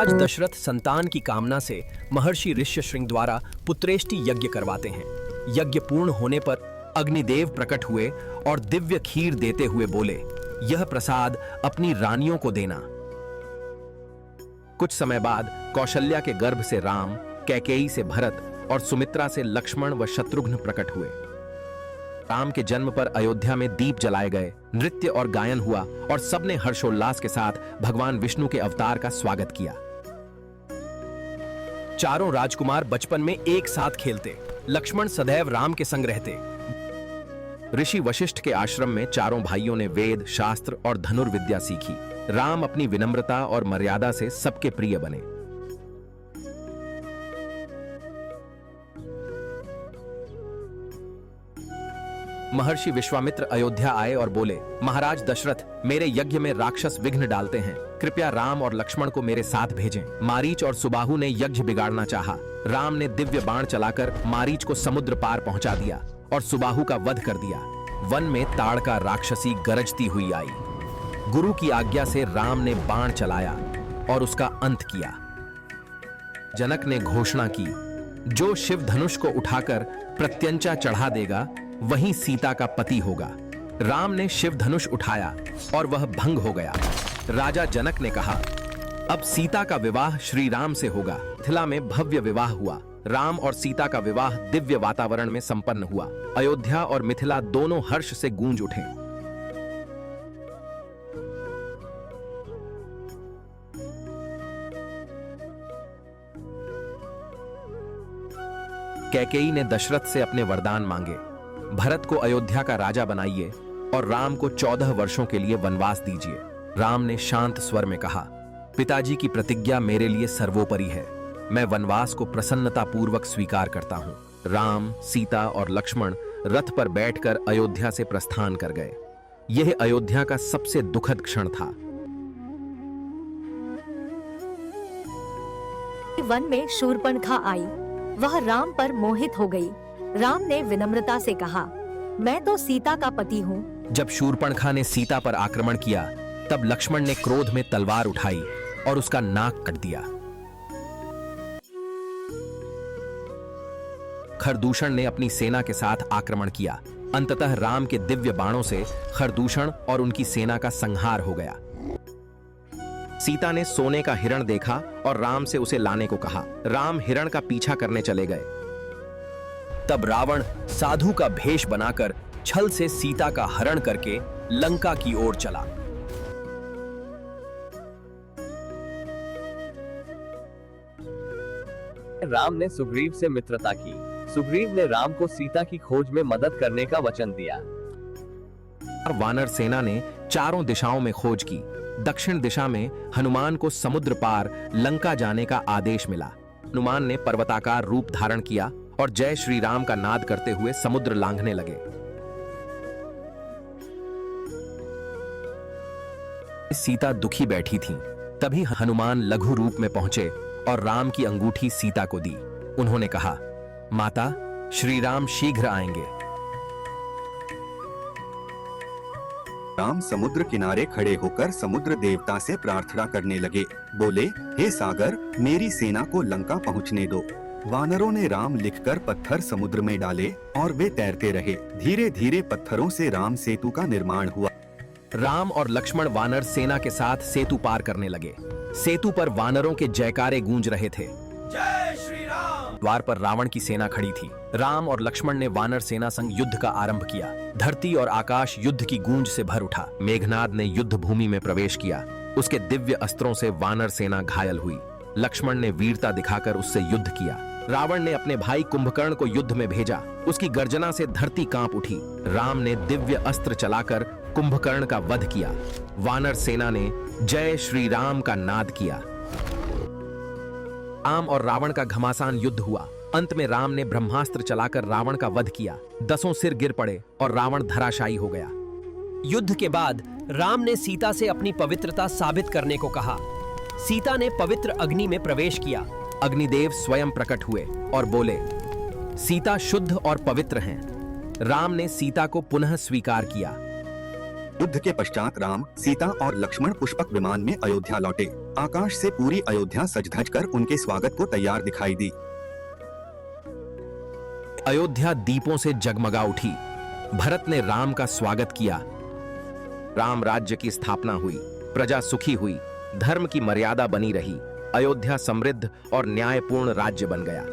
महाराज दशरथ संतान की कामना से महर्षि ऋष्यशृंग द्वारा पुत्रेष्टि यज्ञ करवाते हैं। यज्ञ पूर्ण होने पर अग्निदेव प्रकट हुए और दिव्य खीर देते हुए बोले, यह प्रसाद अपनी रानियों को देना। कुछ समय बाद कौशल्या के गर्भ से राम, कैकेयी से भरत और सुमित्रा से लक्ष्मण व शत्रुघ्न प्रकट हुए। राम के जन्म पर अयोध्या में दीप जलाए गए, नृत्य और गायन हुआ और सबने हर्षोल्लास के साथ भगवान विष्णु के अवतार का स्वागत किया। चारों राजकुमार बचपन में एक साथ खेलते, लक्ष्मण सदैव राम के संग रहते। ऋषि वशिष्ठ के आश्रम में चारों भाइयों ने वेद, शास्त्र और धनुर्विद्या सीखी। राम अपनी विनम्रता और मर्यादा से सबके प्रिय बने। महर्षि विश्वामित्र अयोध्या आए और बोले, महाराज दशरथ, मेरे यज्ञ में राक्षस विघ्न डालते हैं, कृपया राम और लक्ष्मण को मेरे साथ भेजें। मारीच और सुबाहु ने यज्ञ बिगाड़ना चाहा। राम ने दिव्य बाण चलाकर मारीच को समुद्र पार पहुंचा दिया और सुबाहु का वध कर दिया। वन में ताड़का राक्षसी गरजती हुई आई। गुरु की आज्ञा से राम ने बाण चलाया और उसका अंत किया। जनक ने घोषणा की, जो शिव धनुष को उठाकर प्रत्यंचा चढ़ा देगा वही सीता का पति होगा। राम ने शिव धनुष उठाया और वह भंग हो गया। राजा जनक ने कहा, अब सीता का विवाह श्री राम से होगा। मिथिला में भव्य विवाह हुआ। राम और सीता का विवाह दिव्य वातावरण में संपन्न हुआ। अयोध्या और मिथिला दोनों हर्ष से गूंज उठे। कैकेयी ने दशरथ से अपने वरदान मांगे, भरत को अयोध्या का राजा बनाइए और राम को 14 वर्षों के लिए वनवास दीजिए। राम ने शांत स्वर में कहा, पिताजी की प्रतिज्ञा मेरे लिए सर्वोपरि है। मैं वनवास को प्रसन्नता पूर्वक स्वीकार करता हूं। राम, सीता और लक्ष्मण रथ पर बैठकर अयोध्या से प्रस्थान कर गए। यह अयोध्या का सबसे दुखद क्षण था। वन में शूर्पणखा आई। वह राम पर मोहित हो गई। राम ने विनम्रता से कहा, मैं तो सीता का पति हूँ। जब शूर्पणखा ने सीता पर आक्रमण किया, तब लक्ष्मण ने क्रोध में तलवार उठाई और उसका नाक कट दिया। खरदूषण ने अपनी सेना के साथ आक्रमण किया। अंततः राम के दिव्य बाणों से खरदूषण और उनकी सेना का संहार हो गया। सीता ने सोने का हिरण देखा और राम से उसे लाने को कहा। राम हिरण का पीछा करने चले गए। तब रावण साधु का भेष बनाकर छल से सीता का हरण करके लंका की ओर चला। राम ने सुग्रीव से मित्रता की। सुग्रीव ने राम को सीता की खोज में मदद करने का वचन दिया। वानर सेना ने चारों दिशाओं में खोज की। दक्षिण दिशा में हनुमान को समुद्र पार लंका जाने का आदेश मिला। हनुमान ने पर्वताकार रूप धारण किया और जय श्री राम का नाद करते हुए समुद्र लांघने लगे। सीता दुखी बैठी थी। तभी हनुमान लघु रूप में पहुंचे और राम की अंगूठी सीता को दी। उन्होंने कहा, माता, श्री राम शीघ्र आएंगे। राम समुद्र किनारे खड़े होकर समुद्र देवता से प्रार्थना करने लगे। बोले, हे सागर, मेरी सेना को लंका पहुंचने दो। वानरों ने राम लिखकर पत्थर समुद्र में डाले और वे तैरते रहे। धीरे धीरे पत्थरों से राम सेतु का निर्माण हुआ। राम और लक्ष्मण वानर सेना के साथ सेतु पार करने लगे। सेतु पर वानरों के जयकारे गूंज रहे थे। जय श्री राम! द्वार पर रावण की सेना खड़ी थी। राम और लक्ष्मण ने वानर सेना संग युद्ध का आरंभ किया। धरती और आकाश युद्ध की गूंज से भर उठा। मेघनाद ने युद्ध भूमि में प्रवेश किया। उसके दिव्य अस्त्रों से वानर सेना घायल हुई। लक्ष्मण ने वीरता दिखाकर उससे युद्ध किया। रावण ने अपने भाई कुंभकर्ण को युद्ध में भेजा। उसकी गर्जना से धरती कांप उठी। राम ने दिव्य अस्त्र चलाकर कुंभकर्ण का वध किया। वानर सेना ने जय श्री राम का नाद किया। राम और रावण का घमासान युद्ध हुआ। अंत में राम ने ब्रह्मास्त्र चलाकर रावण का वध किया। 10 सिर गिर पड़े और रावण धराशायी हो गया। युद्ध के बाद राम ने सीता से अपनी पवित्रता साबित करने को कहा। सीता ने पवित्र अग्नि में प्रवेश किया। अग्निदेव स्वयं प्रकट हुए और बोले, सीता शुद्ध और पवित्र हैं। राम ने सीता को पुनः स्वीकार किया। युद्ध के पश्चात राम, सीता और लक्ष्मण पुष्पक विमान में अयोध्या लौटे। आकाश से पूरी अयोध्या सज धज कर उनके स्वागत को तैयार दिखाई दी। अयोध्या दीपों से जगमगा उठी। भरत ने राम का स्वागत किया। राम राज्य की स्थापना हुई, प्रजा सुखी हुई, धर्म की मर्यादा बनी रही। अयोध्या समृद्ध और न्यायपूर्ण राज्य बन गया।